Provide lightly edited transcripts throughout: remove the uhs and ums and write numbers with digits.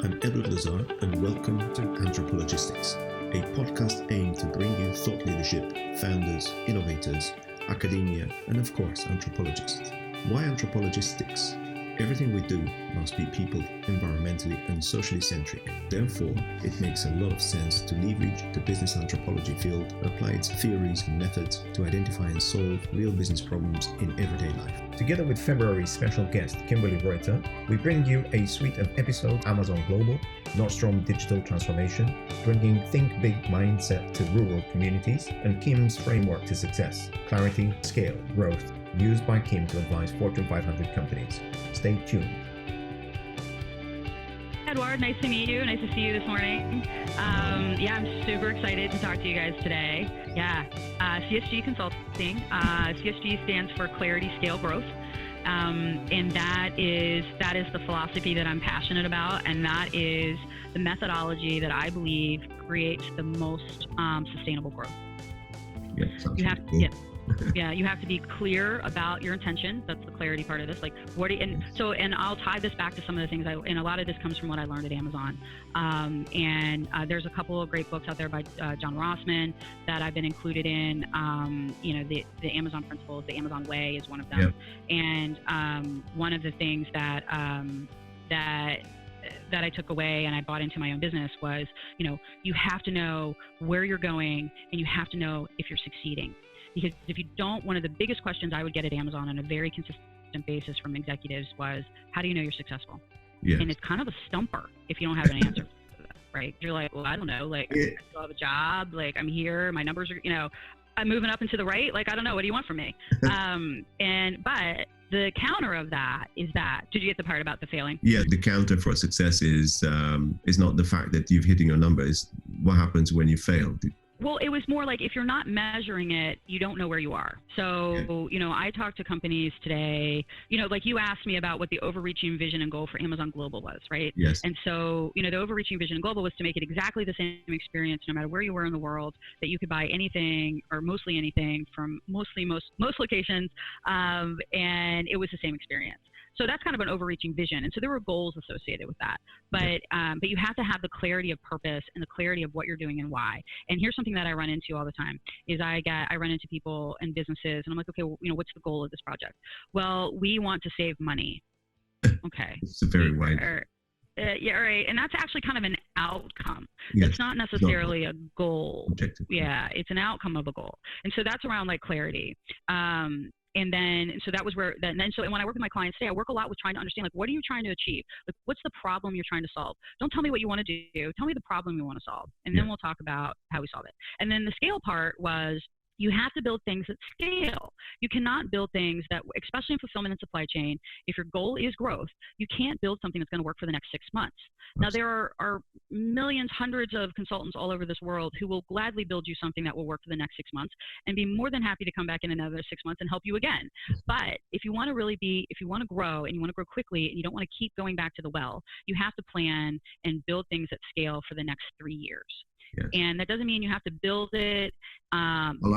I'm Edward Lazar, and welcome to Anthropologistics, a podcast aimed to bring you thought leadership, founders, innovators, academia, and of course, anthropologists. Why anthropologistics? Everything we do must be people, environmentally and socially centric. Therefore, it makes a lot of sense to leverage the business anthropology field, apply its theories and methods to identify and solve real business problems in everyday life. Together with February's special guest, Kimberly Reuter, we bring you a suite of episodes: Amazon Global, Nordstrom Digital Transformation, bringing Think Big mindset to rural communities, and Kim's framework to success: clarity, scale, growth, used by Kim to advise Fortune 500 companies. Stay tuned. Edward, nice to meet you. Nice to see you this morning. I'm super excited to talk to you guys today. CSG Consulting. CSG stands for Clarity, Scale, Growth. And that is the philosophy that I'm passionate about, and that is the methodology that I believe creates the most sustainable growth. You have to be clear about your intention. That's the clarity part of this. And I'll tie this back to some of the things and a lot of this comes from what I learned at Amazon. There's a couple of great books out there by John Rossman that I've been included in. The Amazon Principles, the Amazon Way is one of them. Yeah. And one of the things that I took away and I bought into my own business was, you have to know where you're going and you have to know if you're succeeding. Because if you don't, one of the biggest questions I would get at Amazon on a very consistent basis from executives was, how do you know you're successful? Yes. And it's kind of a stumper if you don't have an answer for that, right? You're like, well, I don't know. I still have a job. I'm here. My numbers are, I'm moving up and to the right. I don't know. What do you want from me? But the counter of that is that, did you get the part about the failing? Yeah, the counter for success is not the fact that you've hitting your numbers. What happens when you fail? Well, it was more like if you're not measuring it, you don't know where you are. So, I talked to companies today, you asked me about what the overreaching vision and goal for Amazon Global was, right? Yes. And so, the overreaching vision and global was to make it exactly the same experience, no matter where you were in the world, that you could buy anything or mostly anything from most locations. And it was the same experience. So that's kind of an overreaching vision. And so there were goals associated with that. But you have to have the clarity of purpose and the clarity of what you're doing and why. And here's something that I run into all the time is I run into people and businesses and I'm like, okay, well, what's the goal of this project? Well, we want to save money. Okay. It's a very wide. Yeah, right. And that's actually kind of an outcome. Yes. It's not necessarily a goal. Objective. Yeah, it's an outcome of a goal. And so that's around clarity. And when I work with my clients today, I work a lot with trying to understand, what are you trying to achieve? What's the problem you're trying to solve? Don't tell me what you want to do. Tell me the problem you want to solve. And then we'll talk about how we solve it. And then the scale part was, you have to build things that scale. You cannot build things that, especially in fulfillment and supply chain, if your goal is growth, you can't build something that's going to work for the next 6 months. Now, there are millions, hundreds of consultants all over this world who will gladly build you something that will work for the next 6 months and be more than happy to come back in another 6 months and help you again. But if you want to grow and you want to grow quickly and you don't want to keep going back to the well, you have to plan and build things at scale for the next 3 years. Yes. And that doesn't mean you have to build it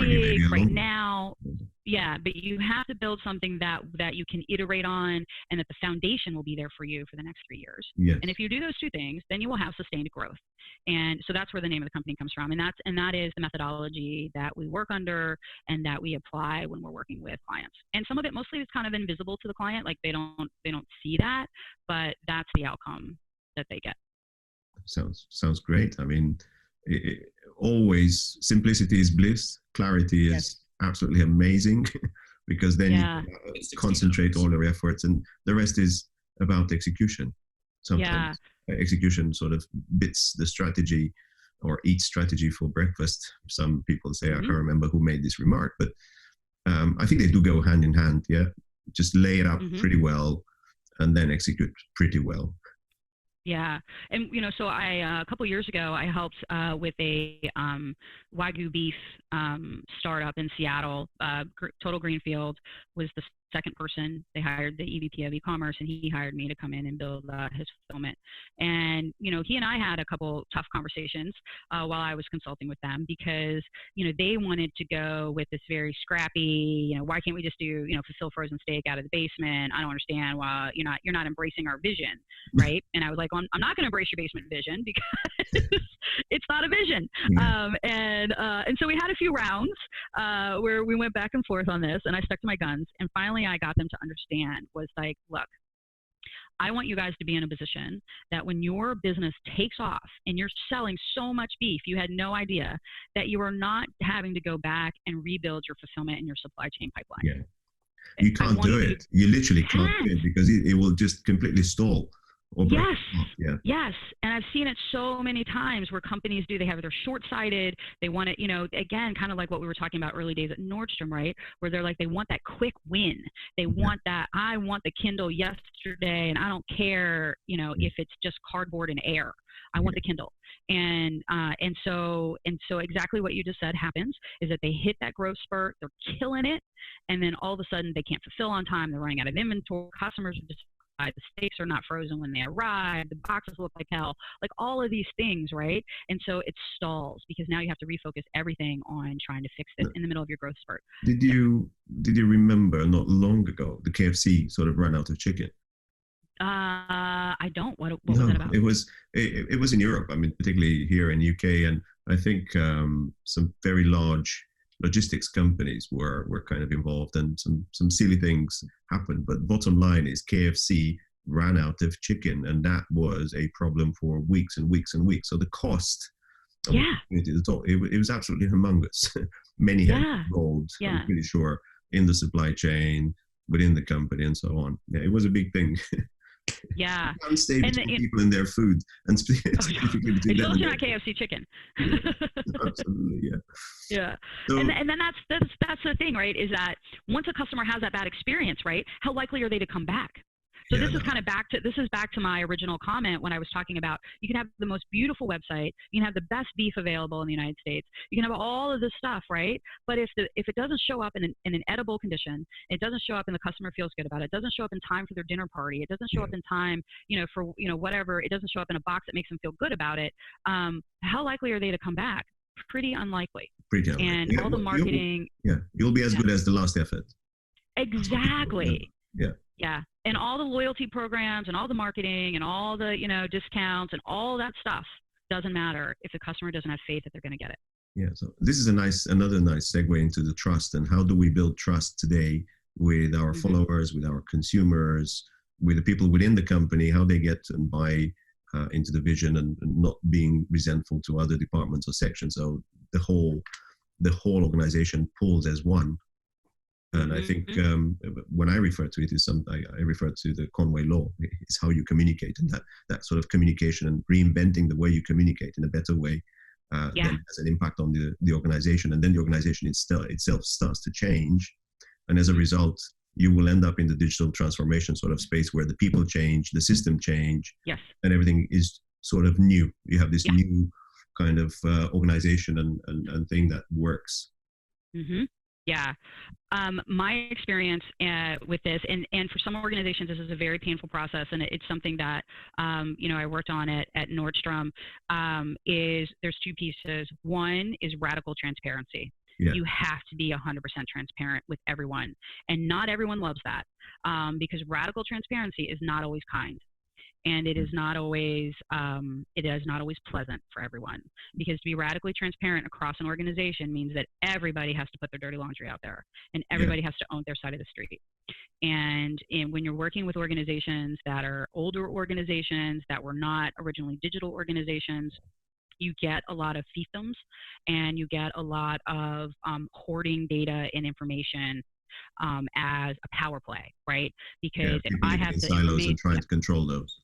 big right now. Yeah, but you have to build something that you can iterate on and that the foundation will be there for you for the next 3 years. Yes. And if you do those two things, then you will have sustained growth. And so that's where the name of the company comes from. And that is the methodology that we work under and that we apply when we're working with clients. And some of it mostly is kind of invisible to the client, they don't see that, but that's the outcome that they get. Sounds great. I mean, always simplicity is bliss. Clarity is absolutely amazing because then you can concentrate all your efforts, and the rest is about execution. Sometimes execution sort of bits the strategy or eats strategy for breakfast. Some people say, I can't remember who made this remark, but I think they do go hand in hand. Yeah, just lay it out pretty well and then execute pretty well. Yeah. And, so a couple of years ago, I helped with a Wagyu beef startup in Seattle. Total Greenfield was the second person. They hired the EVP of e-commerce, and he hired me to come in and build his fulfillment. And, he and I had a couple tough conversations while I was consulting with them, because, they wanted to go with this very scrappy, why can't we just do, fulfill frozen steak out of the basement? I don't understand why you're not embracing our vision, right? And I was like, well, I'm not going to embrace your basement vision because it's not a vision. Yeah. And so we had a few rounds where we went back and forth on this, and I stuck to my guns. And finally, I got them to understand, was like, look, I want you guys to be in a position that when your business takes off and you're selling so much beef, you had no idea, that you are not having to go back and rebuild your fulfillment and your supply chain pipeline. Yeah. You can't do it. You literally can't do it, because it will just completely stall. Yes. Yeah. Yes. And I've seen it so many times where companies they're short-sighted. They want it, again, kind of like what we were talking about early days at Nordstrom, right? Where they're like, they want that quick win. They want that, I want the Kindle yesterday, and I don't care, if it's just cardboard and air. I want the Kindle. And so exactly what you just said happens, is that they hit that growth spurt, they're killing it, and then all of a sudden they can't fulfill on time, they're running out of inventory, customers are just, the steaks are not frozen when they arrive, the boxes look like hell, like all of these things, right? And so it stalls, because now you have to refocus everything on trying to fix it in the middle of your growth spurt. Did you remember not long ago the KFC sort of ran out of chicken? I don't. What was that about? It was in Europe. I mean, particularly here in UK, and I think some very large logistics companies were kind of involved, and some silly things happened. But bottom line is, KFC ran out of chicken, and that was a problem for weeks and weeks and weeks. So the cost of it was absolutely humongous. Many heads rolled, I'm pretty sure, in the supply chain, within the company, and so on. Yeah, it was a big thing. Yeah. You can't stay between people in their food, and specifically between them. It's not KFC chicken. Absolutely, yeah. Yeah. So, and then that's the thing, right? Is that once a customer has that bad experience, right, how likely are they to come back? So this is kind of back to my original comment when I was talking about, you can have the most beautiful website, you can have the best beef available in the United States, you can have all of this stuff, right? But if it doesn't show up in an edible condition, it doesn't show up and the customer feels good about it, it doesn't show up in time for their dinner party, it doesn't show up in time, for whatever, it doesn't show up in a box that makes them feel good about it, how likely are they to come back? Pretty unlikely. And all the marketing. You'll be as good as the last effort. Exactly. Yeah. Yeah. And all the loyalty programs and all the marketing and all the, discounts and all that stuff doesn't matter if the customer doesn't have faith that they're going to get it. Yeah. So this is another nice segue into the trust, and how do we build trust today with our followers, with our consumers, with the people within the company, how they get and buy into the vision, and not being resentful to other departments or sections. So the whole organization pulls as one. And I think when I refer to it, I refer to the Conway Law. It's how you communicate, and that sort of communication and reinventing the way you communicate in a better way then has an impact on the organization, and then the organization itself starts to change, and as a result, you will end up in the digital transformation sort of space where the people change, the system change, and everything is sort of new. You have this new kind of organization and thing that works. Mm-hmm. Yeah. My experience with this, and for some organizations, this is a very painful process, and it's something that, I worked on at Nordstrom, is there's two pieces. One is radical transparency. Yeah. You have to be 100% transparent with everyone, and not everyone loves that, because radical transparency is not always kind. And it is not always pleasant for everyone, because to be radically transparent across an organization means that everybody has to put their dirty laundry out there, and everybody has to own their side of the street. And when you're working with organizations that are older organizations that were not originally digital organizations, you get a lot of fiefdoms, and you get a lot of hoarding data and information as a power play, right? Because if I have the silos and trying to control those.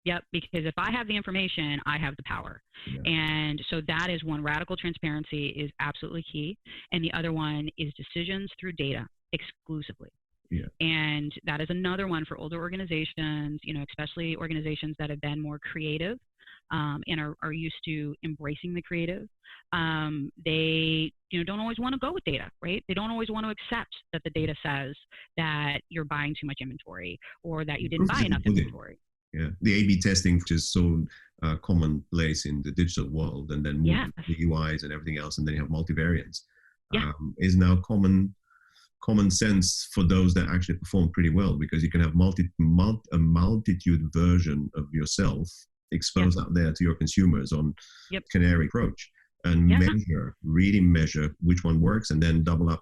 Yep. Because if I have the information, I have the power. Yeah. And so that is one. Radical transparency is absolutely key. And the other one is decisions through data exclusively. Yeah. And that is another one for older organizations, especially organizations that have been more creative and are used to embracing the creative, they don't always want to go with data, right? They don't always want to accept that the data says that you're buying too much inventory or that you didn't buy enough inventory. Yeah, the A/B testing, which is so commonplace in the digital world, and then moving the UIs and everything else, and then you have multivariants, is now common sense for those that actually perform pretty well, because you can have a multitude version of yourself exposed out there to your consumers on canary approach, and really measure which one works, and then double up.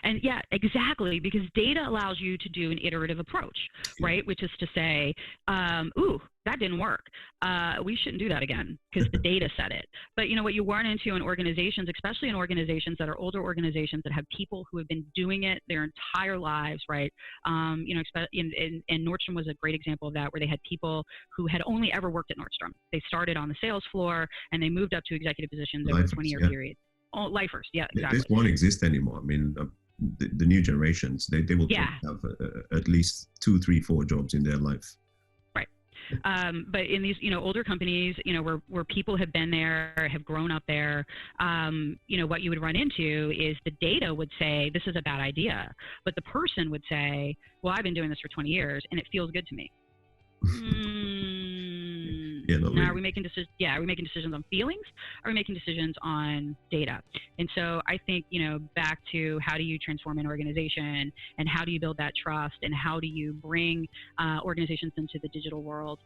And exactly, because data allows you to do an iterative approach, right? Which is to say, ooh, that didn't work. We shouldn't do that again because the data said it. But what you run into in organizations, especially in organizations that are older organizations that have people who have been doing it their entire lives, right? And Nordstrom was a great example of that, where they had people who had only ever worked at Nordstrom. They started on the sales floor and they moved up to executive positions over a 20-year period. Oh, lifers, exactly. This won't exist anymore. I mean, the new generations, they will have at least 2, 3, 4 jobs in their life. Right. But in these, older companies, where people have been there, have grown up there, what you would run into is the data would say, this is a bad idea. But the person would say, well, I've been doing this for 20 years and it feels good to me. Now, are we making decisions? Are we making decisions on feelings? Are we making decisions on data? And so I think, back to how do you transform an organization, and how do you build that trust, and how do you bring organizations into the digital world?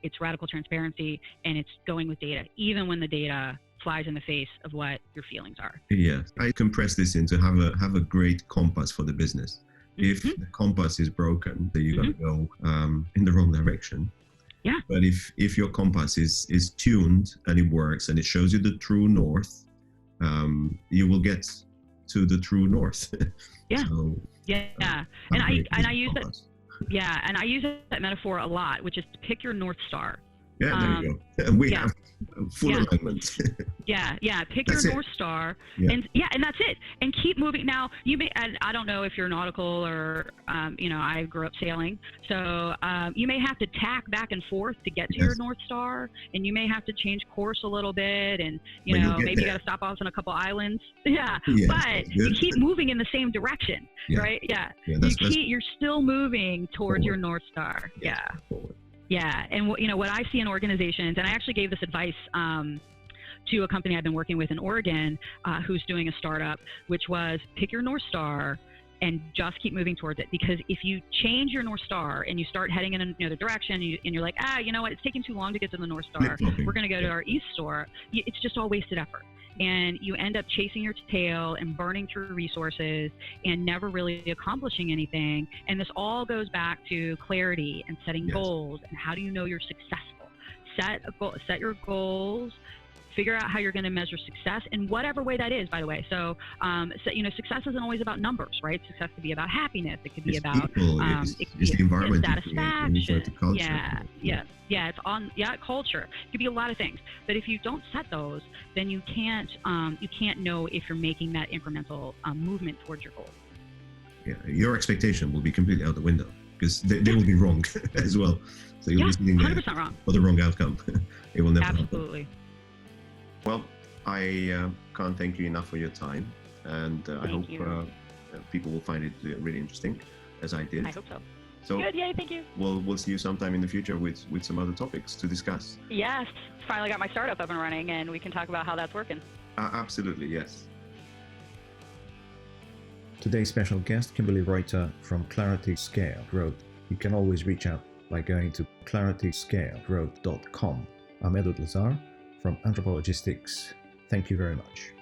It's radical transparency, and it's going with data, even when the data flies in the face of what your feelings are. Yeah, I compress this into have a great compass for the business. If the compass is broken, then you're going to go in the wrong direction. Yeah. But if your compass is tuned and it works and it shows you the true north, you will get to the true north. So, and I use that. Yeah, and I use that metaphor a lot, which is to pick your North Star. Yeah, there you go. And we have full alignment. Pick your North Star, and that's it. And keep moving. Now, you may, and I don't know if you're nautical or, I grew up sailing, so you may have to tack back and forth to get to your North Star, and you may have to change course a little bit, and maybe you got to stop off on a couple islands. But you keep moving in the same direction, right? You're still moving towards your North Star. And what I see in organizations, and I actually gave this advice to a company I've been working with in Oregon, who's doing a startup, which was pick your North Star and just keep moving towards it. Because if you change your North Star and you start heading in another direction, and you're like, it's taking too long to get to the North Star, we're going to go to our East Star, it's just all wasted effort. And you end up chasing your tail and burning through resources and never really accomplishing anything. And this all goes back to clarity and setting goals. And how do you know you're successful? Set your goals, figure out how you're going to measure success in whatever way that is, by the way. So, success isn't always about numbers, right? Success could be about happiness. It could be about it's the environment, satisfaction. It's on culture. It could be a lot of things. But if you don't set those, then you can't know if you're making that incremental movement towards your goal. Yeah, your expectation will be completely out the window, because they will be wrong as well. So you'll be sitting there 100% wrong for the wrong outcome. It will never absolutely happen. Well, I can't thank you enough for your time, and I hope people will find it really interesting, as I did. I hope so. So good, thank you. We'll see you sometime in the future with some other topics to discuss. Yes, finally got my startup up and running, and we can talk about how that's working. Absolutely, yes. Today's special guest, Kimberly Reuter from Clarity Scale Growth. You can always reach out by going to clarityscalegrowth.com. I'm Edward Lazar from Anthropologistics. Thank you very much.